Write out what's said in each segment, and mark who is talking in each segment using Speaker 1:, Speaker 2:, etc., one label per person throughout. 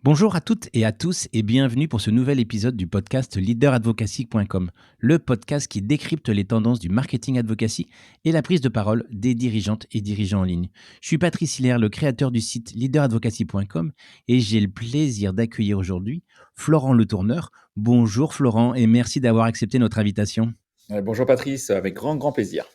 Speaker 1: Bonjour à toutes et à tous et bienvenue pour ce nouvel épisode du podcast leaderadvocacy.com, le podcast qui décrypte les tendances du marketing advocacy et la prise de parole des dirigeantes et dirigeants en ligne. Je suis Patrice Hilaire, le créateur du site leaderadvocacy.com et j'ai le plaisir d'accueillir aujourd'hui Florent Le Tourneur. Bonjour Florent et merci d'avoir accepté notre invitation.
Speaker 2: Bonjour Patrice, avec grand plaisir.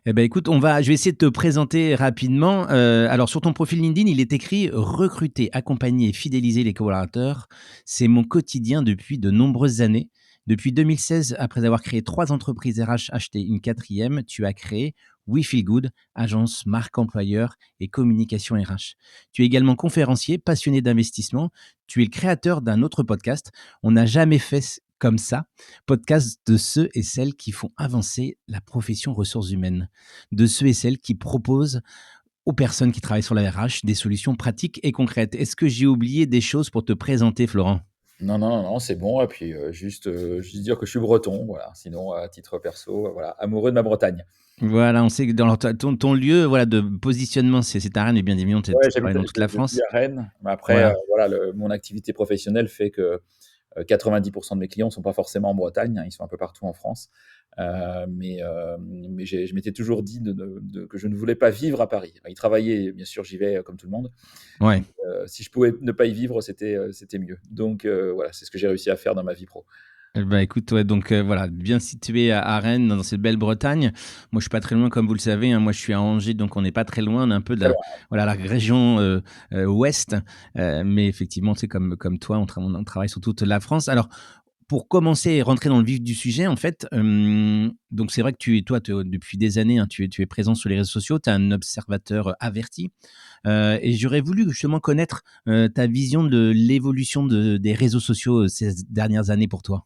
Speaker 1: Eh ben écoute, je vais essayer de te présenter rapidement. Alors sur ton profil LinkedIn, il est écrit recruter, accompagner et fidéliser les collaborateurs. C'est mon quotidien depuis de nombreuses années. Depuis 2016, après avoir créé 3 entreprises RH, acheté une quatrième, tu as créé We Feel Good, agence marque employeur et communication RH. Tu es également conférencier, passionné d'investissement. Tu es le créateur d'un autre podcast. On n'a jamais fait comme ça. Podcast de ceux et celles qui font avancer la profession ressources humaines, de ceux et celles qui proposent aux personnes qui travaillent sur la RH des solutions pratiques et concrètes. Est-ce que j'ai oublié des choses pour te présenter, Florent?
Speaker 2: Non, c'est bon et puis, juste dire que je suis breton, voilà. Sinon, à titre perso, voilà, amoureux de ma Bretagne.
Speaker 1: Voilà, on sait que dans ton lieu voilà, de positionnement, c'est à Rennes, mais bien évidemment, tu
Speaker 2: Ouais,
Speaker 1: travailles dans toute la
Speaker 2: je vis
Speaker 1: France.
Speaker 2: à Rennes, mais après,
Speaker 1: Voilà.
Speaker 2: voilà, mon activité professionnelle fait que, 90 de mes clients ne sont pas forcément en Bretagne, hein, ils sont un peu partout en France. Mais je m'étais toujours dit que je ne voulais pas vivre à Paris. Y travailler, bien sûr, j'y vais, comme tout le monde,
Speaker 1: Ouais.
Speaker 2: si je pouvais ne pas y vivre, c'était mieux. Donc voilà, c'est ce que j'ai réussi à faire dans ma vie pro.
Speaker 1: Eh ben, écoute, ouais, donc voilà, bien situé à Rennes, dans cette belle Bretagne. Moi, je suis pas très loin, comme vous le savez, hein. Moi, je suis à Angers, donc on n'est pas très loin. On est un peu de
Speaker 2: Très
Speaker 1: la,
Speaker 2: loin.
Speaker 1: voilà, la région ouest. Mais effectivement, c'est comme toi, on travaille sur toute la France. Alors, pour commencer et rentrer dans le vif du sujet, en fait, donc c'est vrai que depuis des années, hein, tu es présent sur les réseaux sociaux, tu es un observateur averti. Et j'aurais voulu justement connaître ta vision de l'évolution des réseaux sociaux ces dernières années pour toi.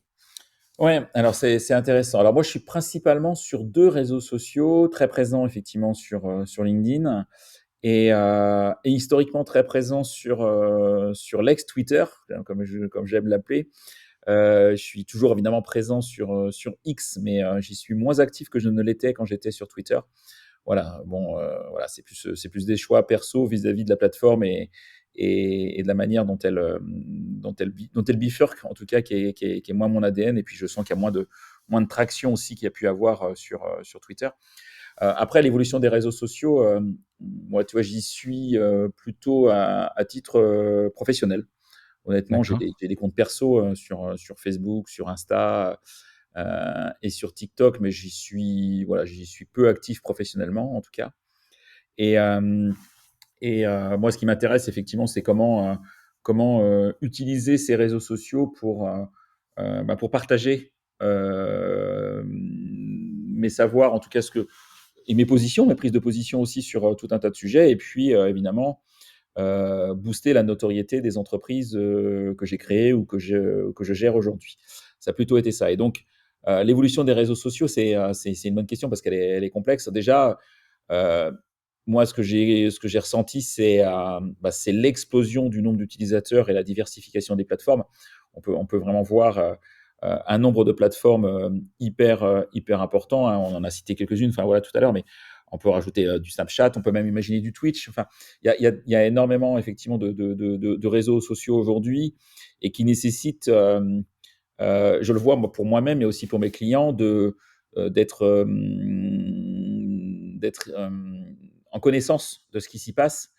Speaker 2: Ouais, alors c'est intéressant. Alors moi, je suis principalement sur 2 réseaux sociaux, très présent effectivement sur LinkedIn et historiquement très présent sur l'ex-Twitter, comme j'aime l'appeler. Je suis toujours évidemment présent sur X, mais j'y suis moins actif que je ne l'étais quand j'étais sur Twitter. Voilà, bon, voilà, c'est plus des choix perso vis-à-vis de la plateforme et de la manière dont elle bifurque, en tout cas, qui est moins mon ADN. Et puis, je sens qu'il y a moins de traction aussi qu'il y a pu avoir sur Twitter. Après, l'évolution des réseaux sociaux, moi, tu vois, j'y suis plutôt à titre professionnel. Honnêtement, j'ai
Speaker 1: D'accord.
Speaker 2: des comptes perso sur Facebook, sur Insta et sur TikTok, mais voilà, j'y suis peu actif professionnellement, en tout cas. Et, euh, moi, ce qui m'intéresse effectivement, c'est comment utiliser ces réseaux sociaux pour partager mes savoirs, en tout cas et mes positions, mes prises de position aussi sur tout un tas de sujets. Et puis, évidemment, booster la notoriété des entreprises que j'ai créées ou que je gère aujourd'hui. Ça a plutôt été ça. Et donc, l'évolution des réseaux sociaux, c'est une bonne question parce qu'elle est complexe. Déjà, euh, moi, ce que j'ai ressenti, c'est l'explosion du nombre d'utilisateurs et la diversification des plateformes. On peut vraiment voir un nombre de plateformes hyper important, hein. On en a cité quelques-unes, enfin voilà, tout à l'heure, mais on peut rajouter du Snapchat, on peut même imaginer du Twitch. Enfin, il y a énormément effectivement de réseaux sociaux aujourd'hui et qui nécessitent, je le vois moi, pour moi-même, mais aussi pour mes clients, d'être en connaissance de ce qui s'y passe,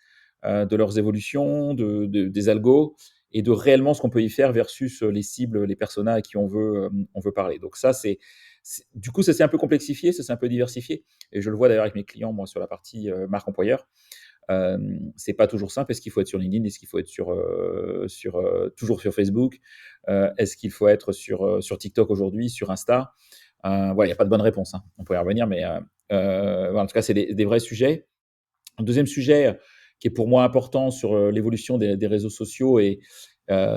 Speaker 2: de leurs évolutions, des algos et de réellement ce qu'on peut y faire versus les cibles, les personas à qui on veut parler. Donc ça, du coup, ça s'est un peu complexifié, ça s'est un peu diversifié. Et je le vois d'ailleurs avec mes clients, moi, sur la partie marque employeur. C'est pas toujours simple. Est-ce qu'il faut être sur LinkedIn? Est-ce qu'il faut être toujours sur Facebook? Est-ce qu'il faut être sur TikTok aujourd'hui, sur Insta? Voilà, il n'y a pas de bonne réponse, hein. On pourrait y revenir, mais voilà, en tout cas, c'est des vrais sujets. Un deuxième sujet qui est pour moi important sur l'évolution des réseaux sociaux, et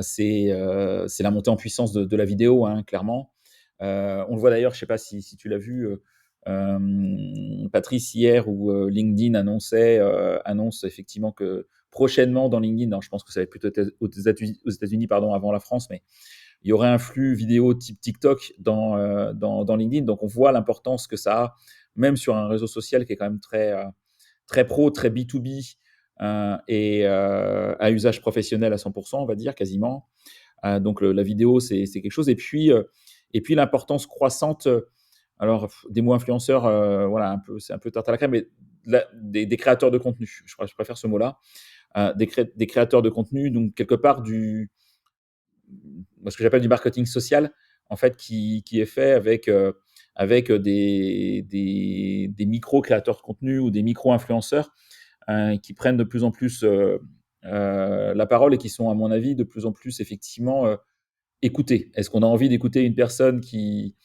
Speaker 2: c'est la montée en puissance de la vidéo, hein, clairement. On le voit d'ailleurs, je ne sais pas si tu l'as vu, Patrice, hier, où LinkedIn annonce effectivement que prochainement dans LinkedIn, alors je pense que ça va être plutôt aux États-Unis, pardon, avant la France, mais il y aurait un flux vidéo type TikTok dans LinkedIn. Donc on voit l'importance que ça a, même sur un réseau social qui est quand même très pro, très B2B, et à usage professionnel à 100%, on va dire quasiment. Donc la vidéo, c'est quelque chose. Et puis l'importance croissante, alors des mots influenceurs, voilà, c'est un peu tarte à la crème, mais des créateurs de contenu. Je préfère ce mot-là. Des créateurs de contenu, donc quelque part ce que j'appelle du marketing social, en fait, qui est fait avec des micro-créateurs de contenu ou des micro-influenceurs qui prennent de plus en plus la parole et qui sont, à mon avis, de plus en plus effectivement écoutés. Est-ce qu'on a envie d'écouter une personne qui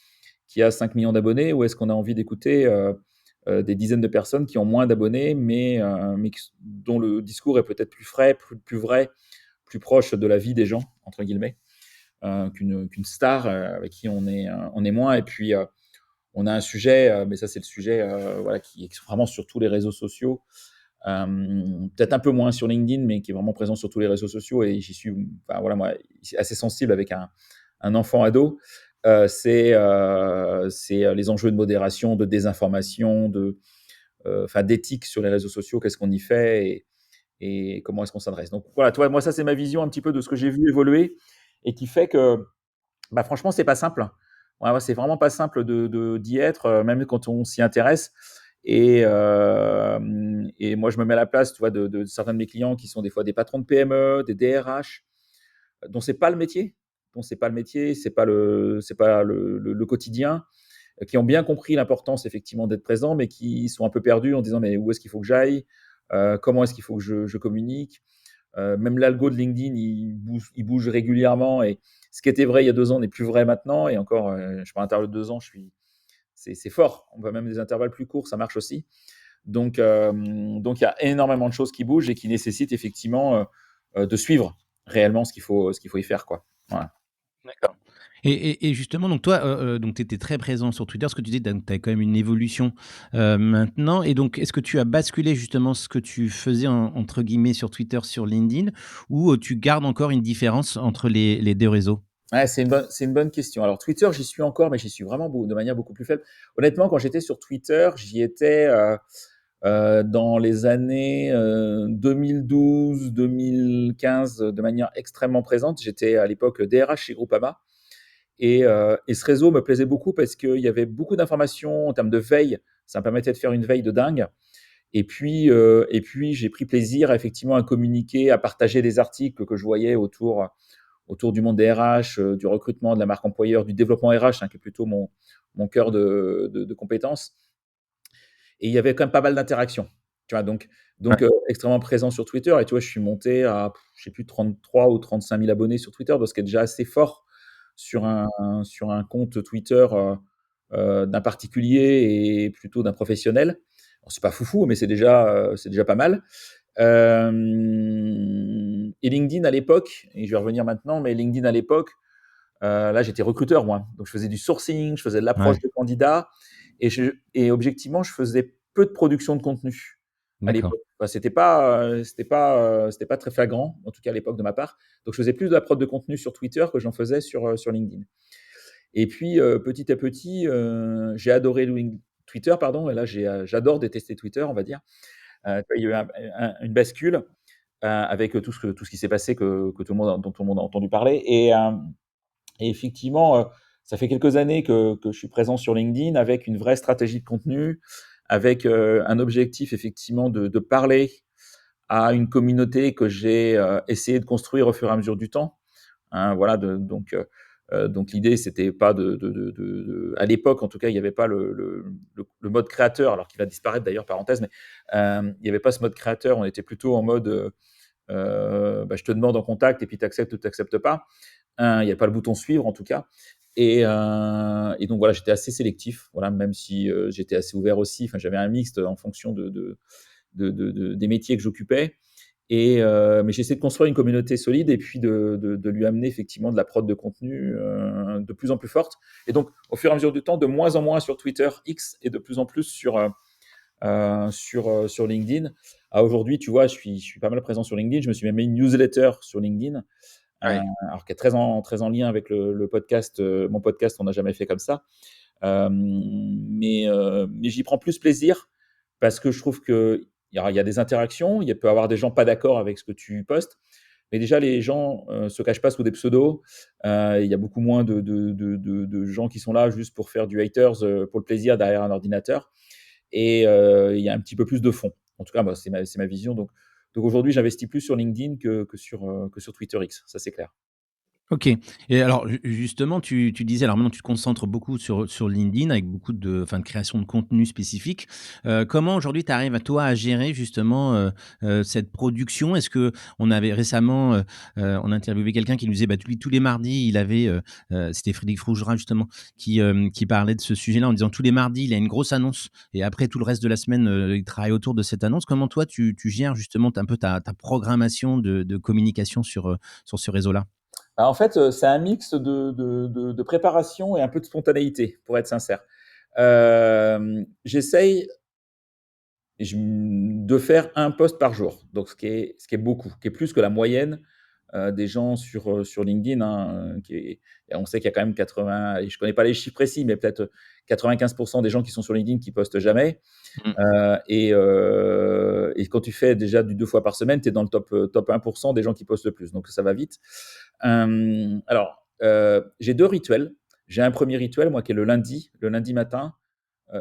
Speaker 2: a 5 millions d'abonnés ou est-ce qu'on a envie d'écouter des dizaines de personnes qui ont moins d'abonnés mais dont le discours est peut-être plus frais, plus vrai, plus proche de la vie des gens, entre guillemets, qu'une star avec qui on est moins. Et puis, on a un sujet, mais ça, c'est le sujet voilà, qui est vraiment sur tous les réseaux sociaux. Peut-être un peu moins sur LinkedIn, mais qui est vraiment présent sur tous les réseaux sociaux. Et j'y suis, enfin, voilà, moi, assez sensible avec un enfant ado. C'est les enjeux de modération, de désinformation, d'éthique sur les réseaux sociaux. Qu'est-ce qu'on y fait et comment est-ce qu'on s'adresse. Donc voilà, toi, moi, ça, c'est ma vision un petit peu de ce que j'ai vu évoluer et qui fait que, bah, franchement, c'est pas simple. Ouais, ouais, c'est vraiment pas simple d'y être, même quand on s'y intéresse. Et moi, je me mets à la place, tu vois, de certains de mes clients qui sont des fois des patrons de PME, des DRH, dont c'est pas le métier, c'est pas le quotidien, qui ont bien compris l'importance effectivement d'être présent, mais qui sont un peu perdus en disant mais où est-ce qu'il faut que j'aille, comment est-ce qu'il faut que je communique. Même l'algo de LinkedIn, il bouge régulièrement et ce qui était vrai il y a 2 ans n'est plus vrai maintenant. Et encore, je prends un intervalle de 2 ans, c'est fort. On va même des intervalles plus courts, ça marche aussi. Donc il y a énormément de choses qui bougent et qui nécessitent effectivement de suivre réellement ce qu'il faut y faire, quoi. Voilà.
Speaker 1: D'accord. Et justement, donc toi, donc tu étais très présent sur Twitter. Ce que tu dis, tu as quand même une évolution, maintenant. Et donc, est-ce que tu as basculé justement ce que tu faisais entre guillemets sur Twitter, sur LinkedIn, ou tu gardes encore une différence entre les 2 réseaux?
Speaker 2: Ouais, c'est une bonne question. Alors Twitter, j'y suis encore, mais j'y suis vraiment de manière beaucoup plus faible. Honnêtement, quand j'étais sur Twitter, j'y étais dans les années 2012-2015 de manière extrêmement présente. J'étais à l'époque DRH chez Groupama. Et ce réseau me plaisait beaucoup parce qu'il y avait beaucoup d'informations en termes de veille. Ça me permettait de faire une veille de dingue. Et puis j'ai pris plaisir effectivement à communiquer, à partager des articles que je voyais autour du monde des RH, du recrutement, de la marque employeur, du développement RH, hein, qui est plutôt mon cœur de compétences. Et il y avait quand même pas mal d'interactions. Tu vois, donc
Speaker 1: Ouais.
Speaker 2: extrêmement présent sur Twitter. Et tu vois, je suis monté à, je sais plus, 33 ou 35 000 abonnés sur Twitter, donc ce qui est déjà assez fort sur un compte Twitter d'un particulier et plutôt d'un professionnel. Alors, c'est pas foufou, mais c'est déjà pas mal. Et LinkedIn à l'époque, et je vais revenir maintenant, mais LinkedIn à l'époque, là j'étais recruteur moi, donc je faisais du sourcing, je faisais de l'approche
Speaker 1: Ouais,
Speaker 2: de candidats, et objectivement je faisais peu de production de contenu à
Speaker 1: d'accord.
Speaker 2: l'époque. Enfin, c'était pas très flagrant, en tout cas à l'époque de ma part. Donc je faisais plus de la prod de contenu sur Twitter que j'en faisais sur LinkedIn. Et puis petit à petit, j'ai adoré Twitter, pardon, et là j'adore détester Twitter, on va dire. Il y a eu une bascule avec tout ce qui s'est passé que dont tout le monde a entendu parler. Et effectivement, ça fait quelques années que je suis présent sur LinkedIn avec une vraie stratégie de contenu, avec un objectif effectivement de parler à une communauté que j'ai essayé de construire au fur et à mesure du temps. Hein, voilà, donc l'idée, c'était pas à l'époque, en tout cas, il n'y avait pas le mode créateur, alors qu'il va disparaître d'ailleurs, parenthèse, mais il n'y avait pas ce mode créateur. On était plutôt en mode, bah, je te demande en contact et puis tu acceptes ou tu n'acceptes pas. Il n'y a pas le bouton suivre en tout cas. Et donc voilà, j'étais assez sélectif, voilà, même si j'étais assez ouvert aussi. Enfin, j'avais un mixte en fonction des métiers que j'occupais. Mais j'ai essayé de construire une communauté solide et puis de lui amener effectivement de la prod de contenu de plus en plus forte. Et donc, au fur et à mesure du temps, de moins en moins sur Twitter X et de plus en plus sur LinkedIn. Aujourd'hui, tu vois, je suis pas mal présent sur LinkedIn. Je me suis même mis une newsletter sur LinkedIn,
Speaker 1: Ouais.
Speaker 2: alors qui est très en lien avec le podcast. Mon podcast, on n'a jamais fait comme ça. Mais j'y prends plus plaisir parce que je trouve que il y a des interactions, il peut y avoir des gens pas d'accord avec ce que tu postes, mais déjà les gens se cachent pas sous des pseudos. Il y a beaucoup moins de gens qui sont là juste pour faire du haters pour le plaisir derrière un ordinateur. Et il y a un petit peu plus de fond. En tout cas, moi, c'est ma vision. Donc aujourd'hui, j'investis plus sur LinkedIn que sur Twitter X, ça c'est clair.
Speaker 1: OK. Et alors justement, tu disais alors maintenant tu te concentres beaucoup sur LinkedIn avec beaucoup de création de contenu spécifique. Comment aujourd'hui tu arrives à toi à gérer justement, cette production? Est-ce que on avait récemment, on a interviewé quelqu'un qui nous disait, bah, lui tous les mardis il avait, c'était Frédéric Frougerat justement qui parlait de ce sujet-là en disant tous les mardis il a une grosse annonce et après tout le reste de la semaine, il travaille autour de cette annonce. Comment toi tu gères justement un peu ta programmation de communication sur ce réseau-là?
Speaker 2: Bah, en fait, c'est un mix de préparation et un peu de spontanéité, pour être sincère. J'essaye de faire un post par jour, donc ce qui est beaucoup, qui est plus que la moyenne des gens sur LinkedIn, hein, et on sait qu'il y a quand même 80, et je connais pas les chiffres précis, mais peut-être 95% des gens qui sont sur LinkedIn qui postent jamais.
Speaker 1: Mmh.
Speaker 2: Et quand tu fais déjà du 2 fois par semaine, tu es dans le top 1% des gens qui postent le plus. Donc ça va vite. Alors, j'ai 2 rituels. J'ai un premier rituel, moi, qui est le lundi. Le lundi matin,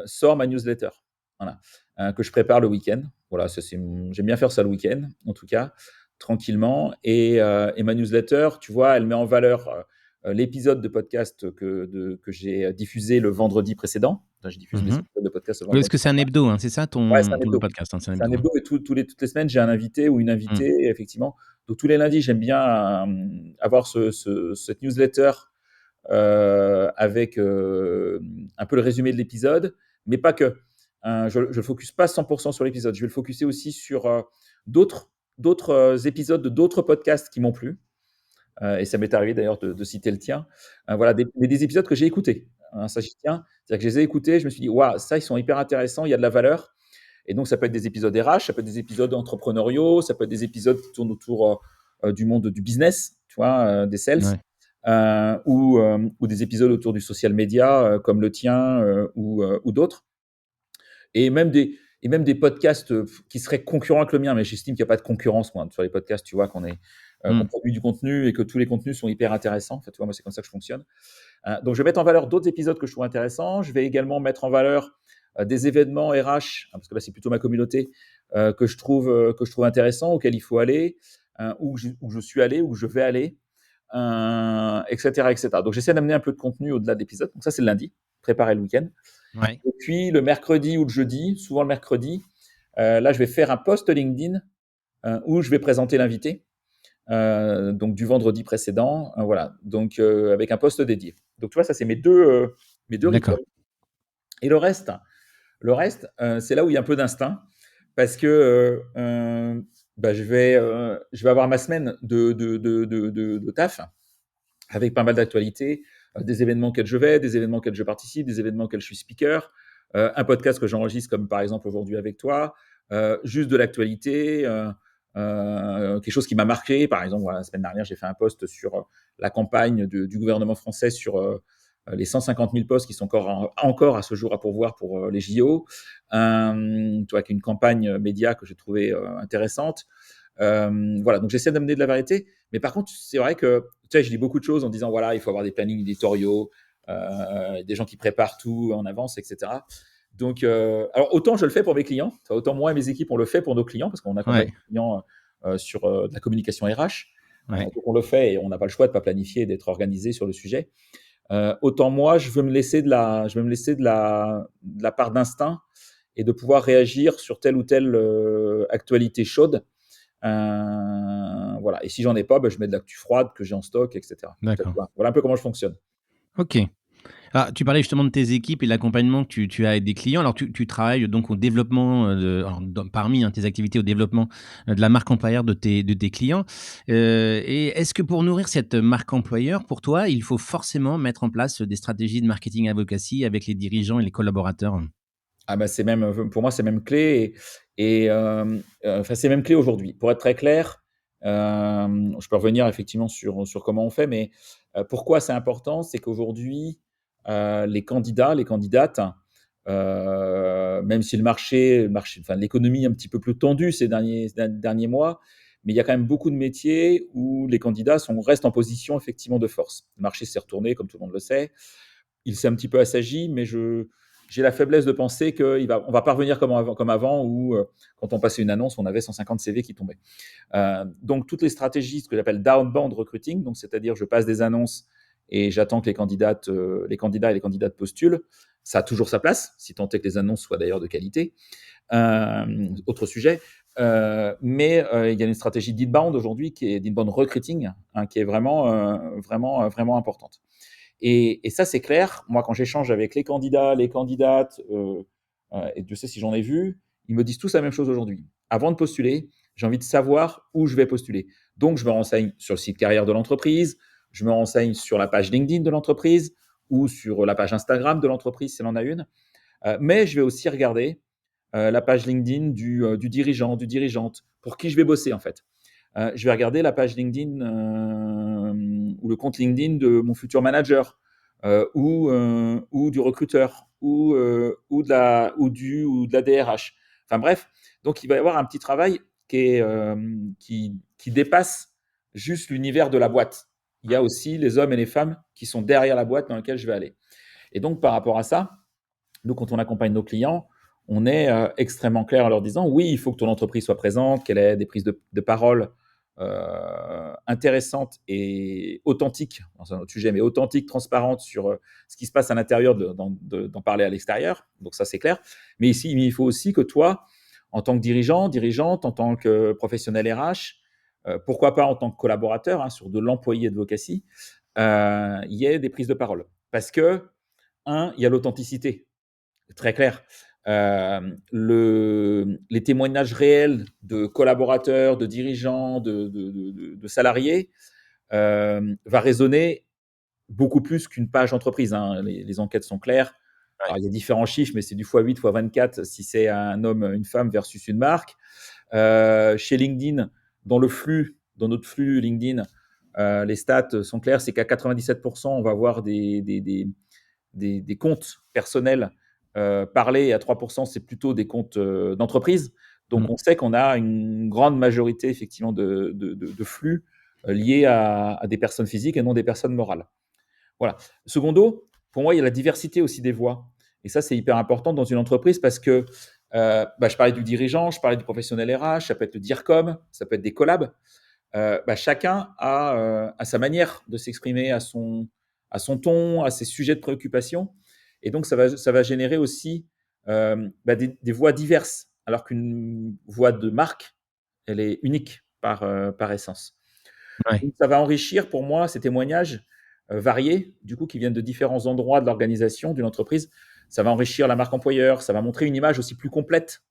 Speaker 2: sort ma newsletter. Voilà. Que je prépare le week-end. Voilà, j'aime bien faire ça le week-end, en tout cas, tranquillement. Et ma newsletter, tu vois, elle met en valeur l'épisode de podcast que j'ai diffusé le vendredi précédent. Enfin, je diffuse mes
Speaker 1: Mmh.
Speaker 2: épisodes de podcast le
Speaker 1: Oui, parce
Speaker 2: vendredi.
Speaker 1: que c'est un hebdo, hein, c'est ça
Speaker 2: Ouais, c'est un
Speaker 1: ton
Speaker 2: hebdo.
Speaker 1: podcast, hein, c'est un
Speaker 2: C'est un
Speaker 1: hebdo, hein?
Speaker 2: hebdo et toutes les semaines, j'ai un invité ou une
Speaker 1: Mmh.
Speaker 2: invitée, effectivement. Donc tous les lundis, j'aime bien avoir cette newsletter avec un peu le résumé de l'épisode, mais pas que. Je ne focus pas 100% sur l'épisode. Je vais le focuser aussi sur d'autres, d'autres épisodes de d'autres podcasts qui m'ont plu. Et ça m'est arrivé d'ailleurs de citer le tien. Voilà, mais des épisodes que j'ai écoutés. Hein, ça, j'y tiens. C'est-à-dire que je les ai écoutés, je me suis dit, waouh, ça, ils sont hyper intéressants, il y a de la valeur. Et donc, ça peut être des épisodes RH, ça peut être des épisodes entrepreneuriaux, ça peut être des épisodes qui tournent autour du monde du business, tu vois, des sales,
Speaker 1: Ouais.
Speaker 2: ou des épisodes autour du social media, comme le tien ou d'autres. Et même des podcasts qui seraient concurrents avec le mien, mais j'estime qu'il n'y a pas de concurrence, moi, sur les podcasts, tu vois, qu'on
Speaker 1: Mmh.
Speaker 2: produit du contenu et que tous les contenus sont hyper intéressants. En fait, tu vois, moi, c'est comme ça que je fonctionne. Donc, je vais mettre en valeur d'autres épisodes que je trouve intéressants. Je vais également mettre en valeur des événements RH, hein, parce que là, c'est plutôt ma communauté, que je trouve intéressants, auxquels il faut aller, où je suis allé, où je vais aller, etc., etc. Donc, j'essaie d'amener un peu de contenu au-delà de l'épisode. Donc, ça, c'est le lundi, préparer le week-end.
Speaker 1: Ouais.
Speaker 2: Et puis, le mercredi ou le jeudi, souvent le mercredi, là, je vais faire un post LinkedIn où je vais présenter l'invité. Donc du vendredi précédent, voilà. Donc avec un poste dédié. Donc tu vois, ça c'est mes deux
Speaker 1: D'accord.
Speaker 2: rituels. Et le reste, c'est là où il y a un peu d'instinct, parce que bah, je vais avoir ma semaine de taf avec pas mal d'actualités, des événements auxquels je vais, des événements auxquels je participe, des événements auxquels je suis speaker, un podcast que j'enregistre comme par exemple aujourd'hui avec toi, juste de l'actualité, quelque chose qui m'a marqué. Par exemple, voilà, la semaine dernière, j'ai fait un post sur la campagne du gouvernement français sur les 150 000 postes qui sont encore à ce jour à pourvoir pour les JO, tu vois, avec une campagne média que j'ai trouvée intéressante. Voilà, donc j'essaie d'amener de la vérité, mais par contre, c'est vrai que tu sais, je lis beaucoup de choses en disant voilà, il faut avoir des plannings éditoriaux, des gens qui préparent tout en avance, etc. Donc, alors autant je le fais pour mes clients, autant moi et mes équipes on le fait pour nos clients parce qu'on accompagne
Speaker 1: Ouais.
Speaker 2: les clients sur de la communication RH.
Speaker 1: Ouais.
Speaker 2: Donc on le fait et on n'a pas le choix de pas planifier, d'être organisé sur le sujet. Autant moi, je veux me laisser de la part d'instinct et de pouvoir réagir sur telle ou telle actualité chaude. Voilà. Et si j'en ai pas, bah, je mets de l'actu froide que j'ai en stock, etc.
Speaker 1: D'accord.
Speaker 2: Voilà un peu comment je fonctionne.
Speaker 1: OK. Ah, tu parlais justement de tes équipes et de l'accompagnement que tu as avec des clients. Alors tu travailles donc au développement, alors parmi, hein, tes activités au développement, de la marque employeur de tes clients. Et est-ce que pour nourrir cette marque employeur, pour toi, il faut forcément mettre en place des stratégies de marketing advocacy avec les dirigeants et les collaborateurs?
Speaker 2: Ah bah, c'est même, pour moi, c'est même clé enfin, c'est même clé aujourd'hui. Pour être très clair, je peux revenir effectivement sur comment on fait, mais pourquoi c'est important? C'est qu'aujourd'hui, les candidats, les candidates, même si enfin, l'économie est un petit peu plus tendue ces derniers mois, mais il y a quand même beaucoup de métiers où les candidats restent en position effectivement de force. Le marché s'est retourné, comme tout le monde le sait. Il s'est un petit peu assagi, mais j'ai la faiblesse de penser qu'on va pas revenir comme avant où, quand on passait une annonce, on avait 150 CV qui tombaient. Donc, toutes les stratégies, ce que j'appelle downbound recruiting, donc c'est-à-dire je passe des annonces et j'attends que les candidats et les candidates postulent, ça a toujours sa place, si tant est que les annonces soient d'ailleurs de qualité. Autre sujet. Mais il y a une stratégie d'inbound aujourd'hui, qui est d'inbound recruiting, hein, qui est vraiment importante. Et ça, c'est clair. Moi, quand j'échange avec les candidats, les candidates, et Dieu sait si j'en ai vu, ils me disent tous la même chose aujourd'hui. Avant de postuler, j'ai envie de savoir où je vais postuler. Donc, je me renseigne sur le site carrière de l'entreprise, je me renseigne sur la page LinkedIn de l'entreprise ou sur la page Instagram de l'entreprise, si elle en a une. Mais je vais aussi regarder la page LinkedIn du dirigeant, du dirigeante, pour qui je vais bosser en fait. Je vais regarder la page LinkedIn ou le compte LinkedIn de mon futur manager ou du recruteur ou de la DRH. Enfin bref, donc il va y avoir un petit travail qui dépasse juste l'univers de la boîte. Il y a aussi les hommes et les femmes qui sont derrière la boîte dans laquelle je vais aller. Et donc par rapport à ça, nous, quand on accompagne nos clients, on est extrêmement clair en leur disant oui, il faut que ton entreprise soit présente, qu'elle ait des prises de parole intéressantes et authentiques, c'est un autre sujet, mais authentiques, transparentes sur ce qui se passe à l'intérieur, d'en parler à l'extérieur. Donc ça, c'est clair. Mais ici, il faut aussi que toi, en tant que dirigeant, dirigeante, en tant que professionnel RH, pourquoi pas en tant que collaborateur, hein, sur de l'employé advocacy, il y ait des prises de parole. Parce que, il y a l'authenticité. Très clair. Les témoignages réels de collaborateurs, de dirigeants, de salariés va résonner beaucoup plus qu'une page entreprise, hein. Les enquêtes sont claires. Alors, il y a différents chiffres, mais c'est du x8, x24 si c'est un homme, une femme versus une marque. Chez LinkedIn, dans notre flux LinkedIn, les stats sont claires, c'est qu'à 97%, on va avoir des comptes personnels parlés, et à 3%, c'est plutôt des comptes d'entreprise. Donc, on sait qu'on a une grande majorité, effectivement, de flux liés à des personnes physiques et non des personnes morales. Voilà. Secondo, pour moi, il y a la diversité aussi des voix. Et ça, c'est hyper important dans une entreprise parce que je parlais du dirigeant, je parlais du professionnel RH, ça peut être le DIRCOM, ça peut être des collabs. Chacun a sa manière de s'exprimer, à son ton, à ses sujets de préoccupation. Et donc, ça va générer aussi des voix diverses, alors qu'une voix de marque, elle est unique par essence.
Speaker 1: Ouais.
Speaker 2: Donc, ça va enrichir pour moi ces témoignages variés, du coup, qui viennent de différents endroits de l'organisation, d'une entreprise. Ça va enrichir la marque employeur, ça va montrer une image aussi plus complète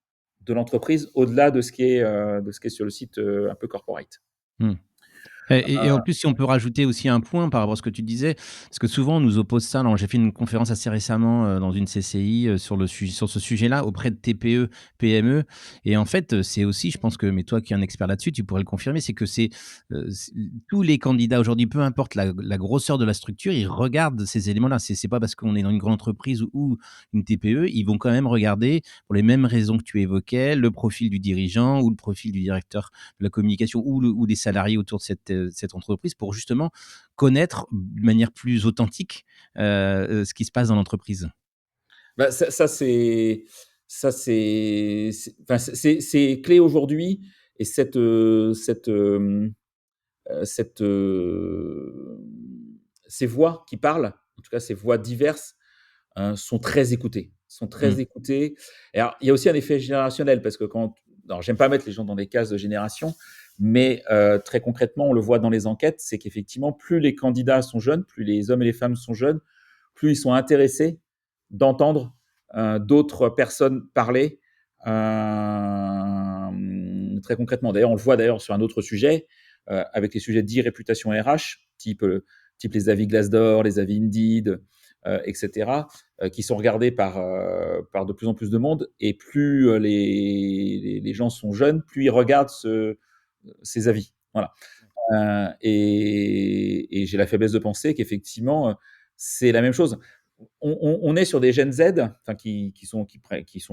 Speaker 2: de l'entreprise, au-delà de ce qui est sur le site un peu corporate.
Speaker 1: Mmh. Et en plus, si on peut rajouter aussi un point par rapport à ce que tu disais, parce que souvent on nous oppose ça. Alors, j'ai fait une conférence assez récemment dans une CCI sur ce sujet-là auprès de TPE, PME. Et en fait, c'est aussi, je pense que, mais toi qui es un expert là-dessus, tu pourrais le confirmer, c'est que tous les candidats aujourd'hui, peu importe la grosseur de la structure, ils regardent ces éléments-là. C'est pas parce qu'on est dans une grande entreprise ou une TPE, ils vont quand même regarder pour les mêmes raisons que tu évoquais, le profil du dirigeant ou le profil du directeur de la communication ou des salariés autour de cette entreprise pour justement connaître de manière plus authentique ce qui se passe dans l'entreprise.
Speaker 2: C'est clé aujourd'hui. Et ces voix qui parlent, en tout cas ces voix diverses, sont très écoutées. Sont très
Speaker 1: Mmh.
Speaker 2: écoutées. Et alors, il y a aussi un effet générationnel parce que alors, j'aime pas mettre les gens dans des cases de génération, mais très concrètement, on le voit dans les enquêtes, c'est qu'effectivement, plus les candidats sont jeunes, plus les hommes et les femmes sont jeunes, plus ils sont intéressés d'entendre d'autres personnes parler très concrètement. D'ailleurs, on le voit d'ailleurs sur un autre sujet, avec les sujets dits réputation RH, type les avis Glassdoor, les avis Indeed, etc., qui sont regardés par de plus en plus de monde. Et plus les gens sont jeunes, plus ils regardent ces avis. Voilà. Et j'ai la faiblesse de penser qu'effectivement, c'est la même chose. on est sur des jeunes Z, enfin qui sont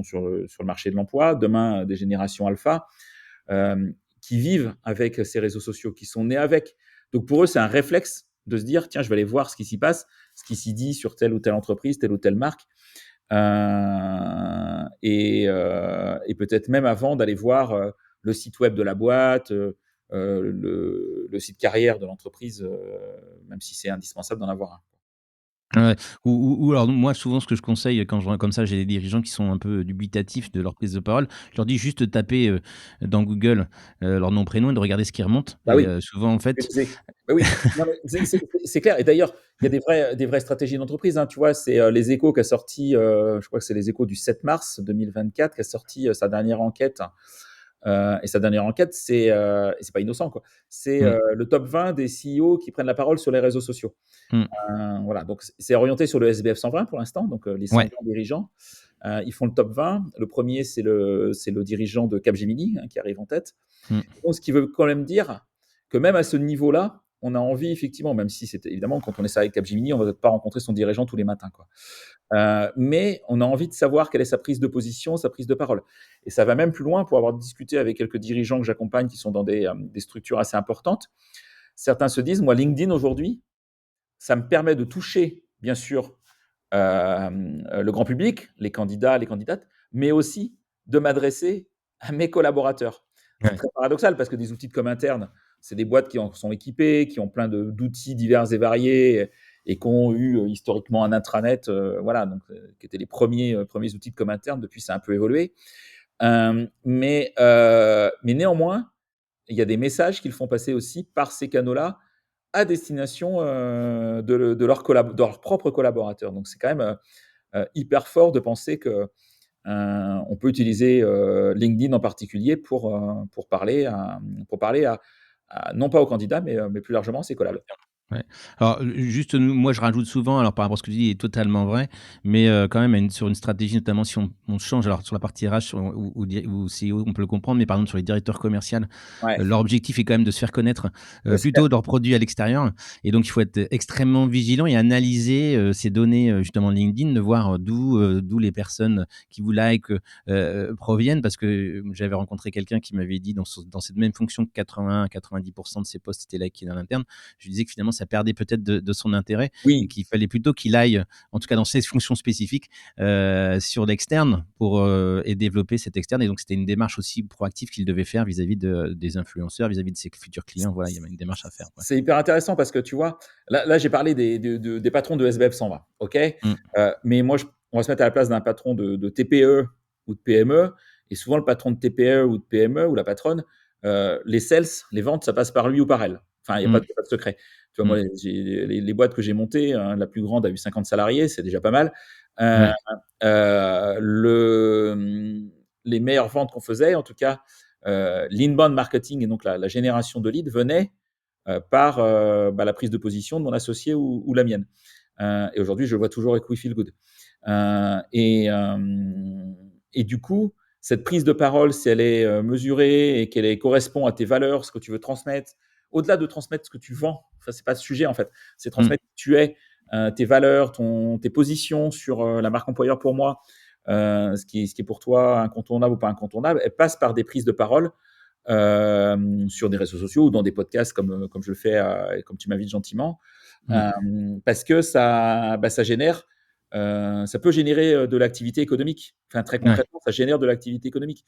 Speaker 2: sur le marché de l'emploi, demain des générations alpha, qui vivent avec ces réseaux sociaux, qui sont nés avec. Donc pour eux, c'est un réflexe de se dire, tiens, je vais aller voir ce qui s'y passe, ce qui s'y dit sur telle ou telle entreprise, telle ou telle marque, et peut-être même avant d'aller voir le site web de la boîte, le site carrière de l'entreprise, même si c'est indispensable d'en avoir un.
Speaker 1: Ouais, ou alors moi souvent ce que je conseille quand je vois comme ça, j'ai des dirigeants qui sont un peu dubitatifs de leur prise de parole, je leur dis juste de taper, dans Google, leur nom, prénom et de regarder ce qui remonte
Speaker 2: Bah
Speaker 1: et
Speaker 2: oui,
Speaker 1: souvent en fait
Speaker 2: bah oui, non, mais c'est clair. Et d'ailleurs, il y a des vraies stratégies d'entreprise, hein. Tu vois, c'est Les Échos qui a sorti, je crois que c'est Les Échos du 7 mars 2024 qui a sorti sa dernière enquête. Et sa dernière enquête, et c'est pas innocent, quoi. C'est
Speaker 1: mmh,
Speaker 2: le top 20 des CEO qui prennent la parole sur les réseaux sociaux.
Speaker 1: mmh,
Speaker 2: Voilà, donc c'est orienté sur le SBF 120 pour l'instant, donc les
Speaker 1: ouais,
Speaker 2: 120 dirigeants. Ils font le top 20. Le premier, c'est le dirigeant de Capgemini, hein, qui arrive en tête.
Speaker 1: mmh,
Speaker 2: Donc, ce qui veut quand même dire que même à ce niveau-là, on a envie effectivement, même si c'est évidemment quand on est salarié de Capgemini, on va peut-être pas rencontrer son dirigeant tous les matins, quoi. Mais on a envie de savoir quelle est sa prise de position, sa prise de parole. Et ça va même plus loin pour avoir discuté avec quelques dirigeants que j'accompagne qui sont dans des structures assez importantes. Certains se disent, moi, LinkedIn aujourd'hui, ça me permet de toucher, bien sûr, le grand public, les candidats, les candidates, mais aussi de m'adresser à mes collaborateurs. C'est
Speaker 1: ouais,
Speaker 2: très paradoxal parce que des outils de com interne, c'est des boîtes qui en sont équipées, qui ont plein d'outils divers et variés et qui ont eu historiquement un intranet, voilà, donc qui étaient les premiers outils de com interne. Depuis, ça a un peu évolué. Mais néanmoins, il y a des messages qu'ils font passer aussi par ces canaux-là à destination de leurs propres collaborateurs. Donc c'est quand même hyper fort de penser que on peut utiliser LinkedIn en particulier pour parler non pas aux candidats, mais plus largement à ses collabs.
Speaker 1: ouais. Alors, juste, nous moi, je rajoute souvent, alors par rapport à ce que tu dis est totalement vrai, mais quand même sur une stratégie, notamment si on change, alors sur la partie RH sur ou CEO, on peut le comprendre, mais par exemple sur les directeurs commerciaux,
Speaker 2: Ouais,
Speaker 1: leur objectif est quand même de se faire connaître,
Speaker 2: c'est clair.
Speaker 1: plutôt de leurs produits à l'extérieur et donc il faut être extrêmement vigilant et analyser, ces données, justement LinkedIn, de voir, d'où les personnes qui vous like, proviennent. Parce que, j'avais rencontré quelqu'un qui m'avait dit dans cette même fonction que 80-90 de ses posts étaient likés en interne. Je lui disais que finalement ça perdait peut-être de son intérêt et
Speaker 2: Oui,
Speaker 1: qu'il fallait plutôt qu'il aille, en tout cas dans ces fonctions spécifiques, sur l'externe pour, et développer cet externe et donc c'était une démarche aussi proactive qu'il devait faire vis-à-vis des influenceurs, vis-à-vis de ses futurs clients. Voilà, il y avait une démarche à faire, ouais.
Speaker 2: c'est hyper intéressant parce que tu vois, là j'ai parlé des patrons de SBF 120, ok.
Speaker 1: Mmh,
Speaker 2: Mais moi, on va se mettre à la place d'un patron de TPE ou de PME. Et souvent, le patron de TPE ou de PME ou la patronne, les sales, les ventes, ça passe par lui ou par elle. Enfin, il n'y a,
Speaker 1: mmh,
Speaker 2: pas de secret. Tu vois,
Speaker 1: mmh,
Speaker 2: moi, les boîtes que j'ai montées, hein, la plus grande a eu 50 salariés, c'est déjà pas mal. Euh,
Speaker 1: ouais,
Speaker 2: les meilleures ventes qu'on faisait, en tout cas, l'inbound marketing et donc la génération de leads venait par la prise de position de mon associé ou la mienne. Et aujourd'hui, je le vois toujours avec We Feel Good. Euh, et, euh, et du coup, cette prise de parole, si elle est mesurée et correspond à tes valeurs, ce que tu veux transmettre, au-delà de transmettre ce que tu vends, ça c'est pas le sujet en fait, c'est
Speaker 1: mmh,
Speaker 2: transmettre qui tu es, tes valeurs, tes positions sur la marque employeur pour moi, ce qui est pour toi incontournable ou pas incontournable, elle passe par des prises de parole sur des réseaux sociaux ou dans des podcasts comme je le fais et comme tu m'invites gentiment,
Speaker 1: mmh,
Speaker 2: parce que ça génère, ça peut générer de l'activité économique. Enfin, très
Speaker 1: ouais,
Speaker 2: concrètement, ça génère de l'activité économique.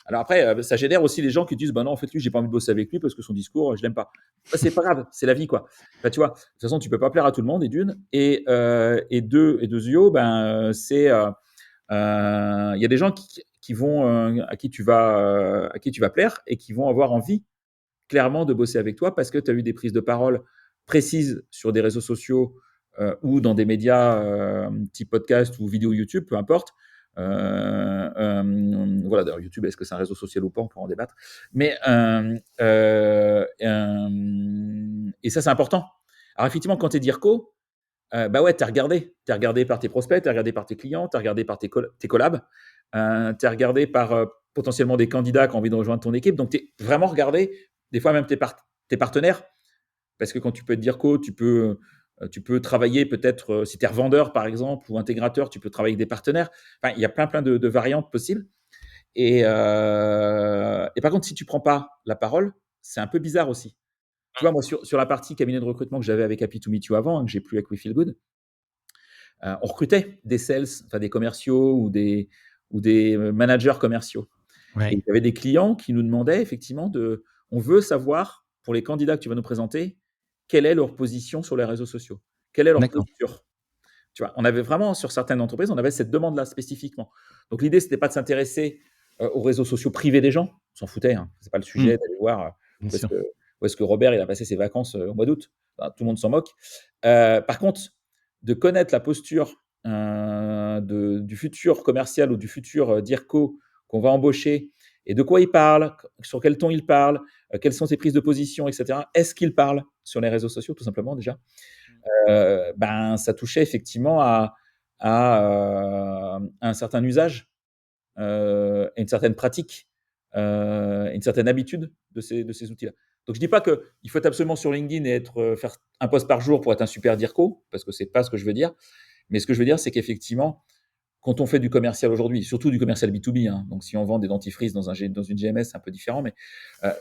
Speaker 2: Alors après, ça génère aussi les gens qui disent, bah non, en fait, lui, j'ai pas envie de bosser avec lui parce que son discours, je l'aime pas. Bah, c'est pas grave, c'est la vie, quoi. Enfin, tu vois, de toute façon, tu peux pas plaire à tout le monde, et d'une, et deux yeux, ben, il y a des gens qui vont, à qui tu vas plaire et qui vont avoir envie clairement de bosser avec toi parce que tu as eu des prises de parole précises sur des réseaux sociaux ou dans des médias type podcast ou vidéo YouTube, peu importe. Voilà, d'ailleurs, YouTube, est-ce que c'est un réseau social ou pas? On peut en débattre. Mais, et ça, c'est important. Alors, effectivement, quand tu es DIRCO, bah ouais, tu as regardé. Tu regardé par tes prospects, tu regardé par tes clients, tu regardé par tes collabs, tu regardé par potentiellement des candidats qui ont envie de rejoindre ton équipe. Donc, tu es vraiment regardé, des fois même tes partenaires, parce que quand tu peux être DIRCO, tu peux Tu peux travailler peut-être, si tu es revendeur par exemple ou intégrateur, tu peux travailler avec des partenaires. Enfin, il y a plein de variantes possibles. Et par contre, si tu prends pas la parole, c'est un peu bizarre aussi. Tu vois, moi, sur la partie cabinet de recrutement que j'avais avec Happy to Meet You avant, que j'ai plus avec We Feel Good, on recrutait des sales, enfin des commerciaux ou des managers commerciaux. Et
Speaker 1: Ouais,
Speaker 2: il y avait des clients qui nous demandaient effectivement on veut savoir, pour les candidats que tu vas nous présenter, quelle est leur position sur les réseaux sociaux, quelle est leur
Speaker 1: d'accord.
Speaker 2: posture. Tu vois, on avait vraiment, sur certaines entreprises, on avait cette demande-là spécifiquement. Donc l'idée, c'était pas de s'intéresser aux réseaux sociaux privés des gens, on s'en foutait, hein. C'est pas le
Speaker 1: Mmh,
Speaker 2: sujet d'aller voir
Speaker 1: bien
Speaker 2: où est-ce
Speaker 1: sûr.
Speaker 2: que, où est-ce que Robert il a passé ses vacances au mois d'août. Enfin, tout le monde s'en moque. Par contre, de connaître la posture du futur commercial ou du futur DIRCO qu'on va embaucher et de quoi il parle, sur quel ton il parle, quelles sont ses prises de position, etc. Est-ce qu'il parle sur les réseaux sociaux, tout simplement, déjà? Ben, ça touchait effectivement à un certain usage, et une certaine pratique, une certaine habitude de ces outils-là. Donc je dis pas qu'il faut être absolument sur LinkedIn et faire un post par jour pour être un super DIRCO, parce que c'est pas ce que je veux dire. Mais ce que je veux dire, c'est qu'effectivement, quand on fait du commercial aujourd'hui, surtout du commercial B2B, hein, donc si on vend des dentifrices dans une GMS, c'est un peu différent, mais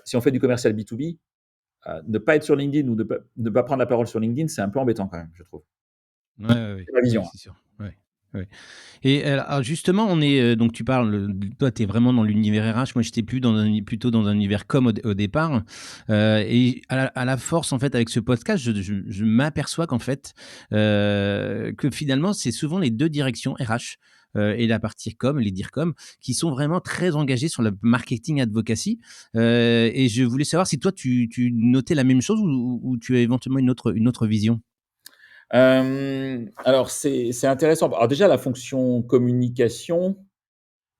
Speaker 2: si on fait du commercial B2B, ne pas être sur LinkedIn ou ne pas prendre la parole sur LinkedIn, c'est un peu embêtant quand même, je trouve.
Speaker 1: Ouais, ouais, ouais.
Speaker 2: C'est ma
Speaker 1: Ouais,
Speaker 2: vision, hein.
Speaker 1: c'est sûr. Ouais, ouais. Et alors justement, on est, donc tu parles, toi, tu es vraiment dans l'univers RH. Moi, j'étais plutôt dans un univers com au départ. Et à la force, en fait, avec ce podcast, je m'aperçois qu'en fait, que finalement, c'est souvent les 2 directions RH, et la partie com, les DIRCOM, qui sont vraiment très engagés sur le marketing advocacy. Et je voulais savoir si toi, tu notais la même chose ou tu as éventuellement une autre vision?
Speaker 2: Alors c'est intéressant. Alors déjà la fonction communication,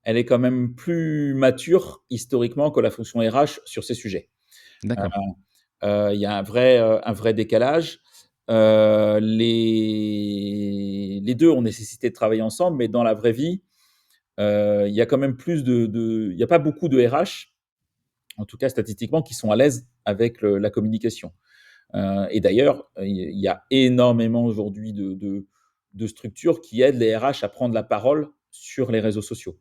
Speaker 2: elle est quand même plus mature historiquement que la fonction RH sur ces sujets. Heu
Speaker 1: D'accord.
Speaker 2: il y a un vrai décalage. Les 2 ont nécessité de travailler ensemble, mais dans la vraie vie, il y a quand même plus il y a pas beaucoup de RH, en tout cas statistiquement, qui sont à l'aise avec la communication. Et d'ailleurs, il y a énormément aujourd'hui de structures qui aident les RH à prendre la parole sur les réseaux sociaux.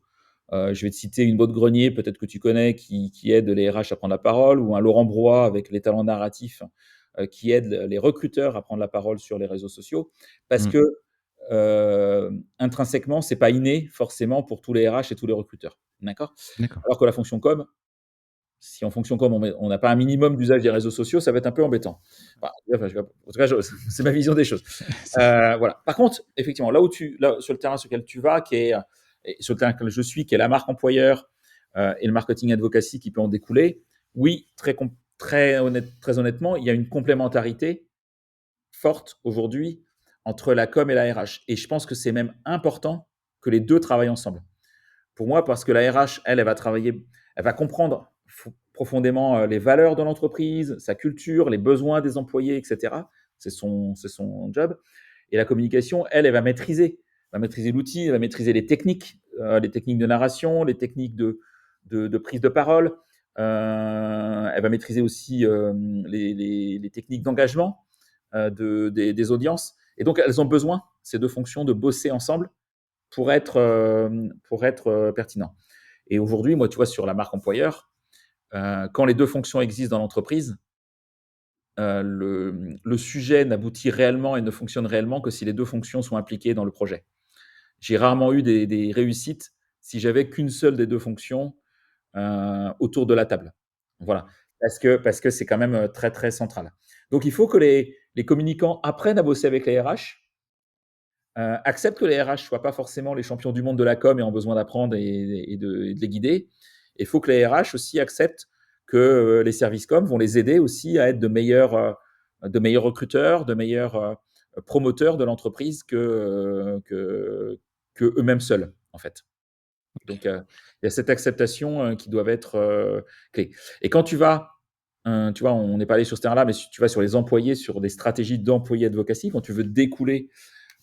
Speaker 2: Je vais te citer une Botte Grenier, peut-être que tu connais, qui aide les RH à prendre la parole, ou un Laurent Brois avec les talents narratifs, qui aide les recruteurs à prendre la parole sur les réseaux sociaux. Parce
Speaker 1: Mmh.
Speaker 2: que intrinsèquement, c'est pas inné forcément pour tous les RH et tous les recruteurs. D'accord?
Speaker 1: D'accord.
Speaker 2: Alors que la fonction com, si en fonction comme on n'a pas un minimum d'usage des réseaux sociaux, ça va être un peu embêtant. Enfin, en tout cas, c'est ma vision des choses. Voilà. Par contre, effectivement, là, sur le terrain sur lequel tu vas, et sur le terrain sur lequel je suis, qui est la marque employeur, et le marketing advocacy qui peut en découler, oui, très honnêtement, il y a une complémentarité forte aujourd'hui entre la com et la RH. Et je pense que c'est même important que les deux travaillent ensemble. Pour moi, parce que la RH, elle va travailler, elle va comprendre profondément les valeurs de l'entreprise, sa culture, les besoins des employés, etc. C'est son job. Et la communication, elle va maîtriser l'outil, elle va maîtriser les techniques de narration, les techniques de prise de parole. Elle va maîtriser aussi les techniques d'engagement des audiences. Et donc, elles ont besoin, ces deux fonctions, de bosser ensemble pour être pertinent. Et aujourd'hui, moi, tu vois, sur la marque employeur, quand les deux fonctions existent dans l'entreprise, le sujet n'aboutit réellement et ne fonctionne réellement que si les deux fonctions sont impliquées dans le projet. J'ai rarement eu des réussites si j'avais qu'une seule des deux fonctions autour de la table. Voilà, parce que c'est quand même très très central. Donc il faut que les communicants apprennent à bosser avec les RH, acceptent que les RH ne soient pas forcément les champions du monde de la com et ont besoin d'apprendre et de les guider. Il faut que les RH aussi acceptent que les services com vont les aider aussi à être de meilleurs recruteurs, de meilleurs promoteurs de l'entreprise que eux-mêmes seuls, en fait. Donc, il y a cette acceptation qui doivent être clés. Et quand tu vois, on n'est pas allé sur ce terrain-là, mais si tu vas sur les employés, sur des stratégies d'employés advocacy, quand tu veux découler,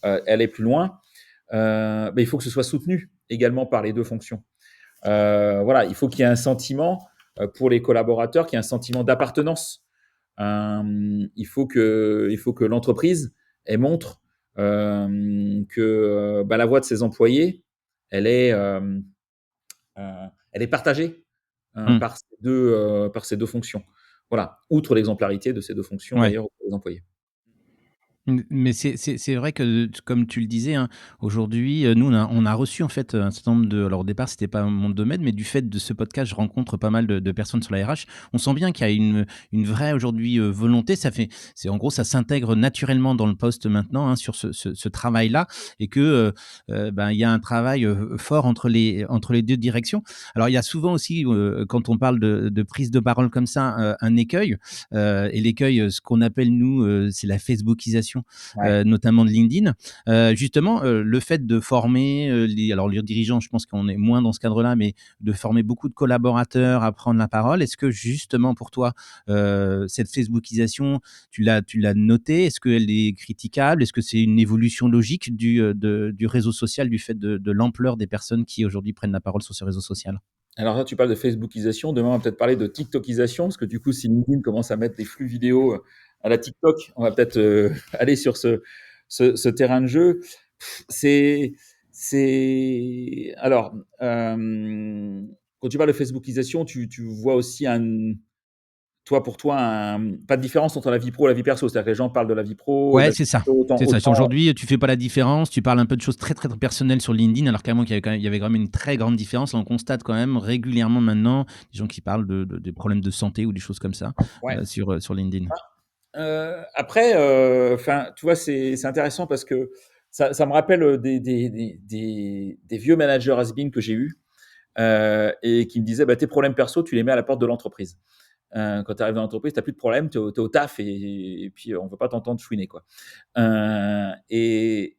Speaker 2: aller plus loin, il faut que ce soit soutenu également par les deux fonctions. Voilà, il faut qu'il y ait un sentiment pour les collaborateurs, qu'il y ait un sentiment d'appartenance. Il faut que l'entreprise elle montre que la voix de ses employés, elle est, elle est partagée
Speaker 1: Mmh.
Speaker 2: par ces deux fonctions. Voilà, outre l'exemplarité de ces deux fonctions
Speaker 1: Ouais.
Speaker 2: d'ailleurs auprès des employés.
Speaker 1: Mais c'est vrai que, comme tu le disais, hein, aujourd'hui, nous, on a reçu, en fait, un certain nombre de alors au départ, c'était pas mon domaine, mais du fait de ce podcast, je rencontre pas mal de personnes sur la RH. On sent bien qu'il y a une vraie aujourd'hui, volonté. C'est en gros, ça s'intègre naturellement dans le poste maintenant, hein, sur ce travail-là et que, ben, il y a un travail, fort entre les 2 directions. Alors il y a souvent aussi, quand on parle de prise de parole comme ça, un écueil, et l'écueil, ce qu'on appelle nous, c'est la Facebookisation,
Speaker 2: Ouais.
Speaker 1: notamment de LinkedIn. Justement, le fait de former les dirigeants, je pense qu'on est moins dans ce cadre-là, mais de former beaucoup de collaborateurs à prendre la parole. Est-ce que justement pour toi, cette Facebookisation, tu l'as notée? Est-ce qu'elle est critiquable? Est-ce que c'est une évolution logique du réseau social, du fait de l'ampleur des personnes qui aujourd'hui prennent la parole sur ce réseau social?
Speaker 2: Alors là, tu parles de Facebookisation. Demain, on va peut-être parler de TikTokisation, parce que du coup, si LinkedIn commence à mettre des flux vidéo à la TikTok, on va peut-être aller sur ce terrain de jeu. C'est, alors, quand tu parles de Facebookisation, tu vois aussi pour toi, pas de différence entre la vie pro et la vie perso. C'est-à-dire que les gens parlent de la vie pro, de
Speaker 1: Ouais,
Speaker 2: la vie
Speaker 1: c'est ça.
Speaker 2: perso autant,
Speaker 1: C'est ça. Si
Speaker 2: autant.
Speaker 1: aujourd'hui, tu fais pas la différence, tu parles un peu de choses très, très, très personnelles sur LinkedIn, alors qu'avant, il y avait quand même une très grande différence. Là, on constate quand même régulièrement maintenant des gens qui parlent des problèmes de santé ou des choses comme ça,
Speaker 2: Ouais.
Speaker 1: sur LinkedIn.
Speaker 2: Après, tu vois, c'est intéressant parce que ça me rappelle des vieux managers has-been que j'ai eus et qui me disaient, bah, tes problèmes perso, tu les mets à la porte de l'entreprise. Quand tu arrives dans l'entreprise, tu n'as plus de problème, tu es, au taf et puis on ne veut pas t'entendre chouiner, quoi. Alors c'est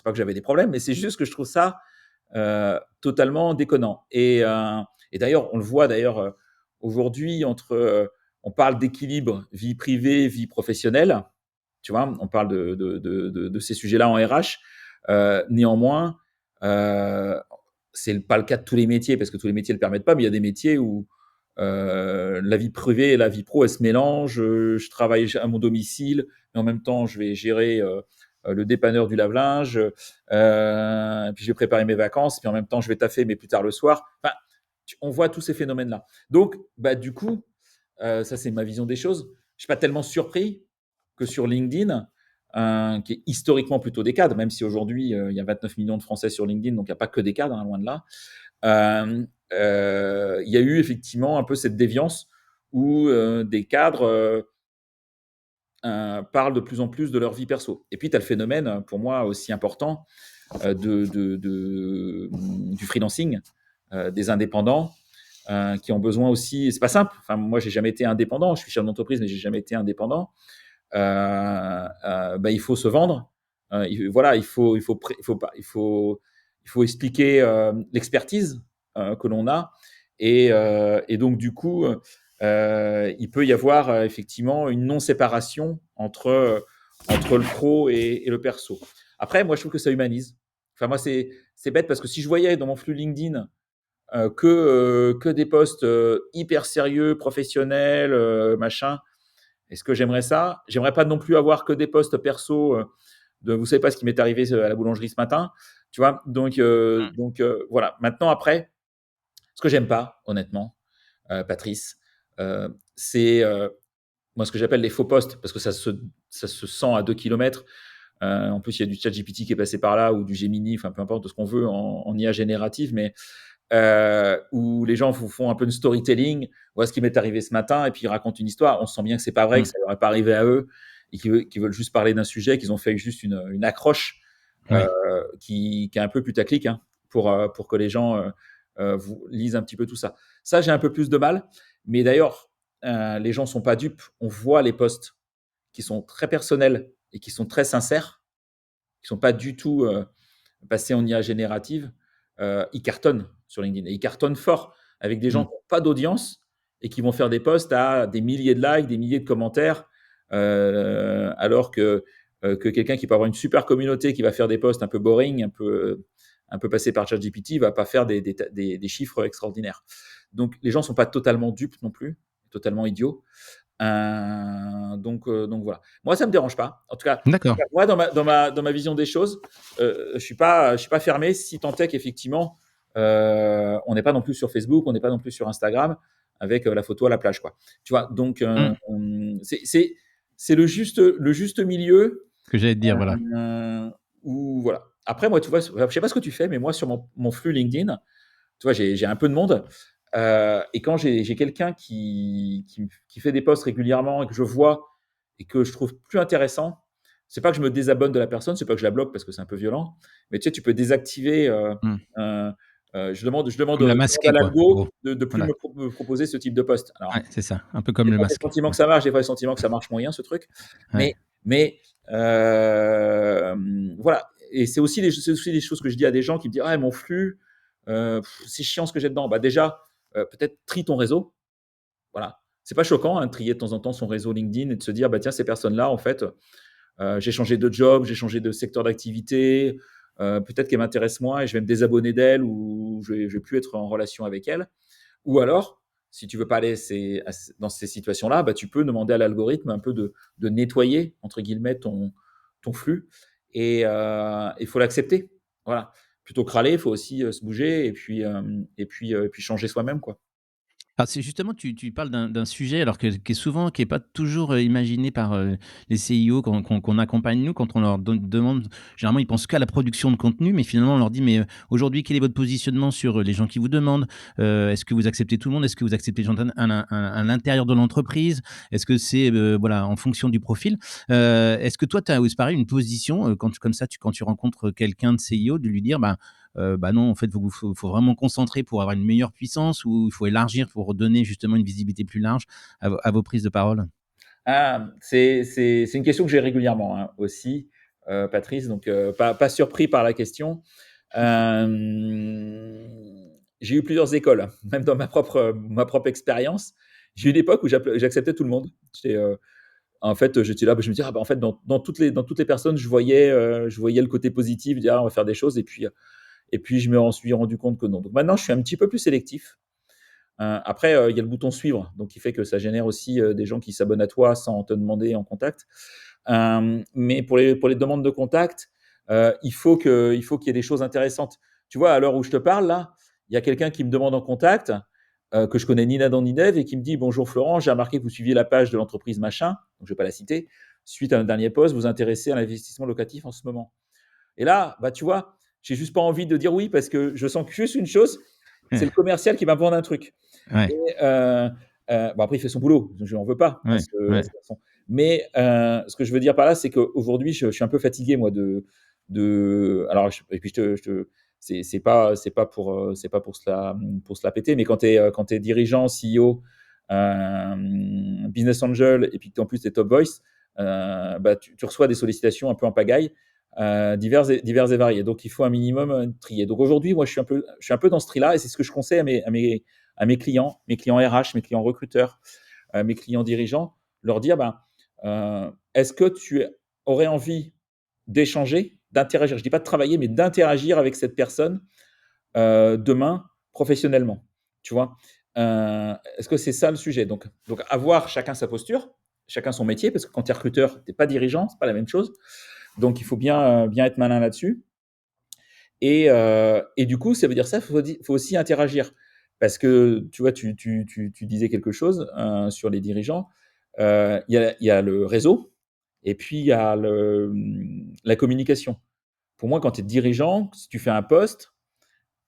Speaker 2: pas que j'avais des problèmes, mais c'est juste que je trouve ça totalement déconnant. Et d'ailleurs, on le voit d'ailleurs aujourd'hui on parle d'équilibre vie privée, vie professionnelle. Tu vois, on parle de ces sujets-là en RH. Néanmoins, euh, c'est pas le cas de tous les métiers parce que tous les métiers ne le permettent pas, mais il y a des métiers où la vie privée et la vie pro, elles se mélangent. Je travaille à mon domicile, mais en même temps, je vais gérer le dépanneur du lave-linge, puis je vais préparer mes vacances, puis en même temps, je vais taffer, mais plus tard le soir. Enfin, on voit tous ces phénomènes-là. Donc, du coup, ça, c'est ma vision des choses. Je suis pas tellement surpris que sur LinkedIn, qui est historiquement plutôt des cadres, même si aujourd'hui, il y a 29 millions de Français sur LinkedIn, donc il n'y a pas que des cadres, hein, loin de là. Il y a eu effectivement un peu cette déviance où des cadres parlent de plus en plus de leur vie perso. Et puis, tu as le phénomène, pour moi, aussi important du freelancing, des indépendants qui ont besoin aussi. C'est pas simple. Enfin, moi, j'ai jamais été indépendant. Je suis chef d'entreprise, mais j'ai jamais été indépendant. Il faut se vendre. Voilà, il faut expliquer l'expertise que l'on a. Et donc, du coup, il peut y avoir effectivement une non-séparation entre le pro et le perso. Après, moi, je trouve que ça humanise. Enfin, moi, c'est bête parce que si je voyais dans mon flux LinkedIn que des posts hyper sérieux, professionnels, machin, est-ce que j'aimerais ça? J'aimerais pas non plus avoir que des posts perso. Vous savez pas ce qui m'est arrivé à la boulangerie ce matin, tu vois. Voilà. Maintenant, après, ce que j'aime pas, honnêtement, Patrice, c'est moi ce que j'appelle les faux posts, parce que ça se sent à 2 kilomètres. En plus, il y a du ChatGPT qui est passé par là ou du Gemini, enfin peu importe de ce qu'on veut en IA générative, mais où les gens vous font un peu de storytelling. Voilà ce qui m'est arrivé ce matin, et puis ils racontent une histoire. On sent bien que c'est pas vrai, que
Speaker 1: Mmh.
Speaker 2: ça leur est pas arrivé à eux, et qu'ils veulent juste parler d'un sujet, qu'ils ont fait juste une accroche
Speaker 1: Ouais.
Speaker 2: qui est un peu putaclic, hein, pour que les gens vous lisent un petit peu tout ça. Ça, j'ai un peu plus de mal. Mais d'ailleurs, les gens sont pas dupes. On voit les posts qui sont très personnels et qui sont très sincères, qui sont pas du tout passés en IA générative, ils cartonnent sur LinkedIn. Et ils cartonnent fort avec des gens
Speaker 1: Mmh.
Speaker 2: qui n'ont pas d'audience et qui vont faire des posts à des milliers de likes, des milliers de commentaires, alors que quelqu'un qui peut avoir une super communauté, qui va faire des posts un peu boring, un peu passé par ChatGPT, va pas faire des chiffres extraordinaires. Donc les gens sont pas totalement dupes non plus, totalement idiots. Donc voilà. Moi, ça me dérange pas. En tout cas,
Speaker 1: D'accord.
Speaker 2: moi, dans ma vision des choses, je suis pas fermé si tant est qu'effectivement, on n'est pas non plus sur Facebook, on n'est pas non plus sur Instagram avec la photo à la plage, quoi. Tu vois? Donc,
Speaker 1: Mmh.
Speaker 2: c'est le juste milieu
Speaker 1: Ce que j'allais te dire, voilà.
Speaker 2: euh, où, voilà. Après, moi, tu vois, je sais pas ce que tu fais, mais moi, sur mon flux LinkedIn, tu vois, j'ai un peu de monde. Et quand j'ai quelqu'un qui fait des posts régulièrement et que je vois et que je trouve plus intéressant, c'est pas que je me désabonne de la personne, c'est pas que je la bloque parce que c'est un peu violent, mais tu sais, tu peux désactiver.
Speaker 1: Mmh.
Speaker 2: Euh,
Speaker 1: Comme la
Speaker 2: je demande à
Speaker 1: masquer, quoi, en
Speaker 2: l'algo
Speaker 1: gros.
Speaker 2: de plus
Speaker 1: Voilà.
Speaker 2: me proposer ce type de post. Alors,
Speaker 1: Ouais, c'est ça, un peu comme
Speaker 2: des
Speaker 1: le
Speaker 2: fois, j'ai le
Speaker 1: masquer.
Speaker 2: sentiment
Speaker 1: Mmh.
Speaker 2: que ça marche, des fois, j'ai le sentiment que ça marche moyen, ce truc.
Speaker 1: Ouais.
Speaker 2: Mais, mais voilà. Et c'est aussi des choses que je dis à des gens qui me disent ah, mon flux, c'est chiant ce que j'ai dedans. Bah, déjà, peut-être trie ton réseau. Voilà. C'est pas choquant hein, de trier de temps en temps son réseau LinkedIn et de se dire bah, tiens, ces personnes-là, en fait, j'ai changé de job, j'ai changé de secteur d'activité. Peut-être qu'elles m'intéressent moins et je vais me désabonner d'elles ou je vais plus être en relation avec elles. Ou alors, si tu veux pas aller dans ces situations-là, bah, tu peux demander à l'algorithme un peu de nettoyer, entre guillemets, ton flux. Et il faut l'accepter. Voilà. Plutôt que râler, il faut aussi se bouger et puis changer soi-même, quoi.
Speaker 1: Alors c'est justement, tu parles d'un sujet alors que qui est souvent qui est pas toujours, imaginé par, les CIO qu'on accompagne nous quand on leur demande généralement ils pensent qu'à la production de contenu, mais finalement on leur dit: «Mais, aujourd'hui quel est votre positionnement sur, les gens qui vous demandent? Est-ce que vous acceptez tout le monde? Est-ce que vous acceptez les gens à l'intérieur de l'entreprise? Est-ce que c'est, voilà, en fonction du profil?» Est-ce que toi tu as aussi pareil une position, quand tu rencontres quelqu'un de CIO de lui dire: bah non, en fait, faut vraiment concentrer pour avoir une meilleure puissance ou il faut élargir pour donner justement une visibilité plus large à vos prises de parole?
Speaker 2: Ah, c'est une question que j'ai régulièrement hein, aussi, Patrice, donc pas surpris par la question. J'ai eu plusieurs écoles, hein, même dans ma propre expérience. J'ai eu une époque où j'acceptais tout le monde. En fait, j'étais là, bah, je me dis, ah, bah, en fait, dans toutes les personnes, je voyais le côté positif, dire, ah, on va faire des choses, et puis je me suis rendu compte que non. Donc maintenant, je suis un petit peu plus sélectif. Après, il y a le bouton suivre, donc qui fait que ça génère aussi des gens qui s'abonnent à toi sans te demander en contact. Mais pour les demandes de contact, il faut qu'il y ait des choses intéressantes. Tu vois, à l'heure où je te parle, là, il y a quelqu'un qui me demande en contact, que je connais ni Nadan ni Dev, et qui me dit bonjour Florent, j'ai remarqué que vous suiviez la page de l'entreprise machin, donc je ne vais pas la citer, suite à un dernier post, vous vous intéressez à l'investissement locatif en ce moment. Et là, bah, tu vois, j'ai juste pas envie de dire oui parce que je sens que juste une chose, c'est le commercial qui va me vendre un truc. Et
Speaker 1: Ouais,
Speaker 2: bon, après, il fait son boulot, je n'en veux pas
Speaker 1: ouais, ouais.
Speaker 2: à ce garçon. Mais ce que je veux dire par là, c'est qu'aujourd'hui, je suis un peu fatigué, moi, alors, et puis c'est pas pour se la péter, mais quand tu es dirigeant, CEO, business angel, et puis que en plus tu es top voice, bah, tu reçois des sollicitations un peu en pagaille, diverses et variées. Donc, il faut un minimum trier. Donc, aujourd'hui, moi, je suis un peu dans ce tri-là, et c'est ce que je conseille à mes clients RH, mes clients recruteurs, mes clients dirigeants, leur dire est-ce que tu aurais envie d'échanger, d'interagir, je ne dis pas de travailler, mais d'interagir avec cette personne demain professionnellement, tu vois. Est-ce que c'est ça le sujet? Donc, avoir chacun sa posture, chacun son métier, parce que quand tu es recruteur, tu n'es pas dirigeant, c'est pas la même chose. Donc, il faut bien être malin là-dessus. Et du coup, ça veut dire ça, faut aussi interagir. Parce que, tu vois, tu disais quelque chose sur les dirigeants. Il y a le réseau et puis il y a la communication. Pour moi, quand tu es dirigeant, si tu fais un post,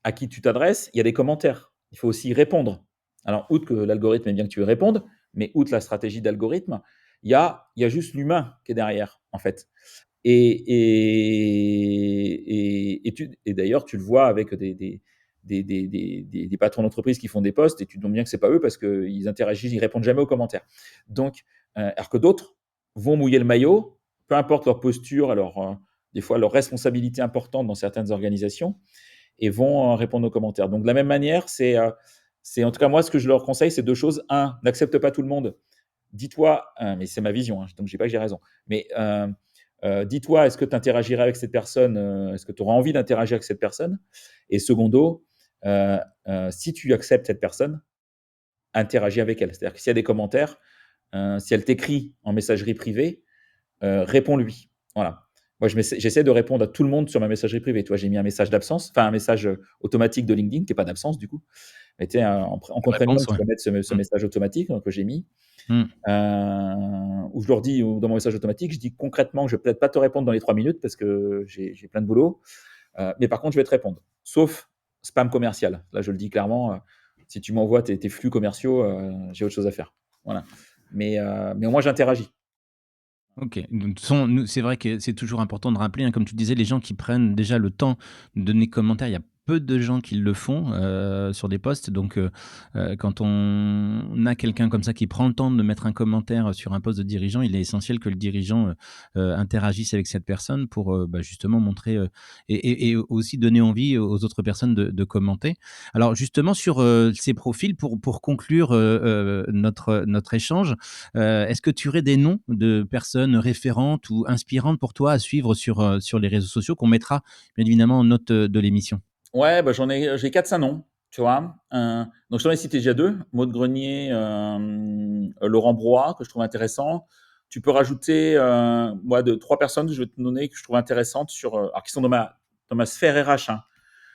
Speaker 2: à qui tu t'adresses, il y a des commentaires. Il faut aussi y répondre. Alors, outre que l'algorithme aime bien que tu y répondes, mais outre la stratégie d'algorithme, il y a juste l'humain qui est derrière, en fait. Et d'ailleurs, tu le vois avec des patrons d'entreprise qui font des posts et tu te demandes bien que ce n'est pas eux parce qu'ils interagissent, ils répondent jamais aux commentaires. Donc, alors que d'autres vont mouiller le maillot, peu importe leur posture, alors des fois leur responsabilité importante dans certaines organisations, et vont répondre aux commentaires. Donc, de la même manière, c'est en tout cas moi ce que je leur conseille, c'est deux choses. Un, n'accepte pas tout le monde. Dis-toi, mais c'est ma vision, hein, donc je dis pas que j'ai raison, mais dis-toi, est-ce que tu interagirais avec cette personne, est-ce que tu auras envie d'interagir avec cette personne? Et secondo, si tu acceptes cette personne, interagis avec elle. C'est-à-dire que s'il y a des commentaires, Si elle t'écrit en messagerie privée, réponds-lui. Voilà. Moi, j'essaie de répondre à tout le monde sur ma messagerie privée. Tu vois, j'ai mis un message d'absence, enfin un message automatique de LinkedIn, qui n'est pas d'absence du coup. Mais tu sais, en contraignant,
Speaker 1: Réponse,
Speaker 2: tu
Speaker 1: ouais.
Speaker 2: peux mettre ce
Speaker 1: Mmh.
Speaker 2: message automatique que j'ai mis.
Speaker 1: Mmh.
Speaker 2: Où je leur dis, dans mon message automatique, je dis concrètement que je vais peut-être pas te répondre dans les 3 minutes parce que j'ai plein de boulot. Mais par contre, je vais te répondre. Sauf spam commercial. Là, je le dis clairement. Si tu m'envoies tes flux commerciaux, j'ai autre chose à faire. Voilà. Mais au moins, j'interagis.
Speaker 1: OK. De toute façon, nous, c'est vrai que c'est toujours important de rappeler, hein, comme tu disais, les gens qui prennent déjà le temps de donner commentaires, il y a peu de gens qui le font, sur des posts. Donc, quand on a quelqu'un comme ça qui prend le temps de mettre un commentaire sur un poste de dirigeant, il est essentiel que le dirigeant, interagisse avec cette personne pour, justement montrer, et aussi donner envie aux autres personnes de commenter. Alors justement sur, ces profils pour conclure, notre échange, est-ce que tu aurais des noms de personnes référentes ou inspirantes pour toi à suivre sur les réseaux sociaux qu'on mettra bien évidemment en note, de l'émission?
Speaker 2: Ouais, bah, j'ai 4-5 noms, tu vois. Donc je t'en ai cité déjà 2, Maud Grenier, Laurent Brois, que je trouve intéressant. Tu peux rajouter, moi, 3 personnes, je vais te donner, que je trouve intéressantes alors qui sont dans ma sphère RH, hein.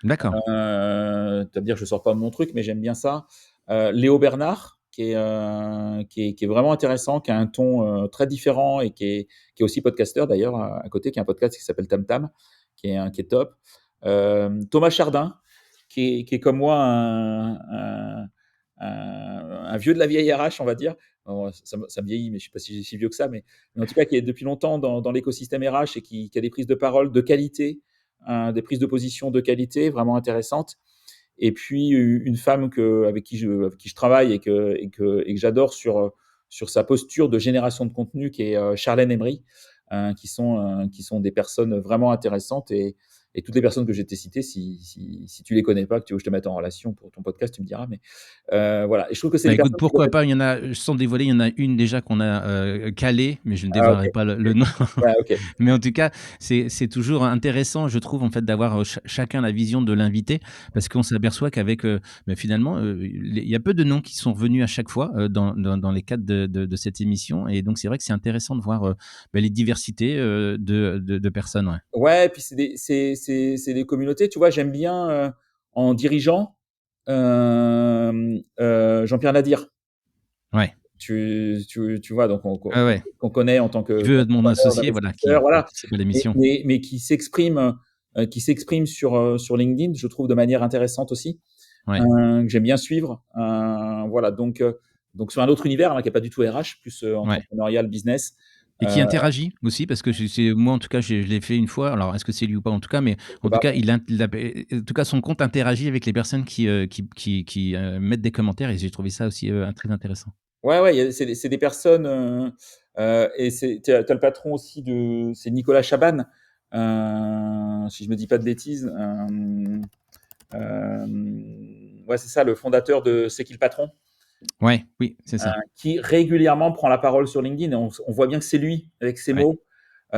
Speaker 1: D'accord,
Speaker 2: Tu vas me dire que je sors pas de mon truc, mais j'aime bien ça. Léo Bernard, qui est vraiment intéressant, qui a un ton très différent et qui est aussi podcasteur d'ailleurs à côté, qui a un podcast qui s'appelle Tam Tam, qui est top. Thomas Chardin, qui est comme moi un vieux de la vieille RH, on va dire. Bon, ça me vieillit, mais je ne sais pas si j'ai si vieux que ça, mais en tout cas, qui est depuis longtemps dans l'écosystème RH et qui a des prises de parole de qualité, des prises de position de qualité vraiment intéressantes. Et puis une femme avec qui je travaille et que j'adore sur sa posture de génération de contenu, qui est Charlène Emery, qui sont des personnes vraiment intéressantes. Et toutes les personnes que j'ai été citées, si tu les connais pas, que tu veux que je te mette en relation pour ton podcast, tu me diras. Mais voilà. Et je trouve que c'est
Speaker 1: bah,
Speaker 2: des
Speaker 1: écoute,
Speaker 2: personnes qui doivent
Speaker 1: pourquoi
Speaker 2: être.
Speaker 1: pas? Il y en a, sans dévoiler, il y en a une déjà qu'on a, calée, mais je ne
Speaker 2: Ah, ok.
Speaker 1: dévoilerai pas le nom.
Speaker 2: Ouais, ok.
Speaker 1: Mais en tout cas, c'est toujours intéressant, je trouve, en fait, d'avoir, chacun la vision de l'invité, parce qu'on s'aperçoit qu'avec, finalement, il y a peu de noms qui sont revenus à chaque fois, dans les cadres de cette émission. Et donc c'est vrai que c'est intéressant de voir, les diversités, de personnes, ouais.
Speaker 2: Ouais, et puis c'est des communautés. Tu vois, j'aime bien en dirigeant Jean-Pierre Nadir.
Speaker 1: Ouais.
Speaker 2: Tu vois, donc
Speaker 1: Ouais, ouais.
Speaker 2: qu'on connaît en tant
Speaker 1: Tu veux mon
Speaker 2: qu'entrepreneur,
Speaker 1: associé, voilà,
Speaker 2: d'investisseur,
Speaker 1: qui
Speaker 2: voilà.
Speaker 1: participe à
Speaker 2: Mais,
Speaker 1: l'émission.
Speaker 2: mais, mais qui s'exprime sur LinkedIn, je trouve de manière intéressante aussi,
Speaker 1: Ouais.
Speaker 2: que j'aime bien suivre. Voilà, donc sur un autre univers, hein, qui n'est pas du tout RH, plus
Speaker 1: Ouais.
Speaker 2: entrepreneurial, business.
Speaker 1: Et qui
Speaker 2: Euh,
Speaker 1: interagit aussi parce que c'est moi en tout cas je l'ai fait une fois. Alors est-ce que c'est lui ou pas en tout cas, mais en tout cas en tout cas son compte interagit avec les personnes qui mettent des commentaires, et j'ai trouvé ça aussi, très intéressant.
Speaker 2: Ouais, ouais, c'est des personnes, et tu as le patron aussi c'est Nicolas Chaban, si je me dis pas de bêtises. Ouais, c'est ça, le fondateur de C'est qui le patron,
Speaker 1: Ouais, oui, c'est ça.
Speaker 2: qui régulièrement prend la parole sur LinkedIn, et on voit bien que c'est lui, avec ses
Speaker 1: Ouais.
Speaker 2: mots,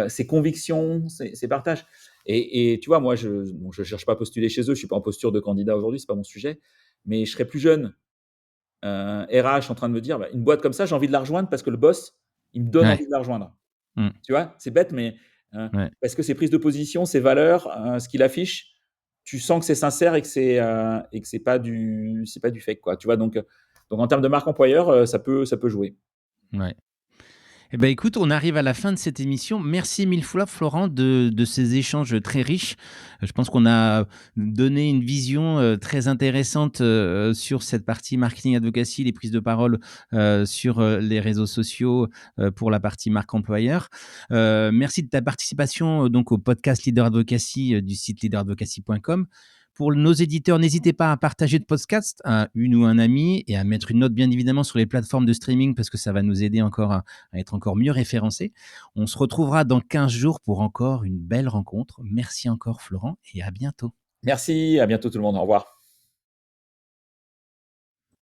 Speaker 2: ses convictions, ses partages. Et tu vois, moi, je cherche pas à postuler chez eux, je suis pas en posture de candidat aujourd'hui, c'est pas mon sujet, mais je serais plus jeune, RH, en train de me dire: «Bah, une boîte comme ça, j'ai envie de la rejoindre parce que le boss, il me donne
Speaker 1: Ouais.
Speaker 2: envie de la rejoindre».
Speaker 1: Mmh.
Speaker 2: Tu vois? C'est bête, mais
Speaker 1: Ouais.
Speaker 2: parce que ses prises de position, ses valeurs, ce qu'il affiche, tu sens que c'est sincère et que c'est pas du fake, quoi. Tu vois? Donc en termes de marque employeur, ça peut jouer.
Speaker 1: Ouais. Eh ben, écoute, on arrive à la fin de cette émission. Merci mille fois, Florent, de ces échanges très riches. Je pense qu'on a donné une vision très intéressante sur cette partie marketing advocacy, les prises de parole sur les réseaux sociaux pour la partie marque employeur. Merci de ta participation donc au podcast Leader Advocacy du site leaderadvocacy.com. Pour nos éditeurs, n'hésitez pas à partager le podcast à une ou un ami et à mettre une note bien évidemment sur les plateformes de streaming, parce que ça va nous aider encore à être encore mieux référencés. On se retrouvera dans 15 jours pour encore une belle rencontre. Merci encore Florent et à bientôt.
Speaker 2: Merci, à bientôt tout le monde. Au revoir.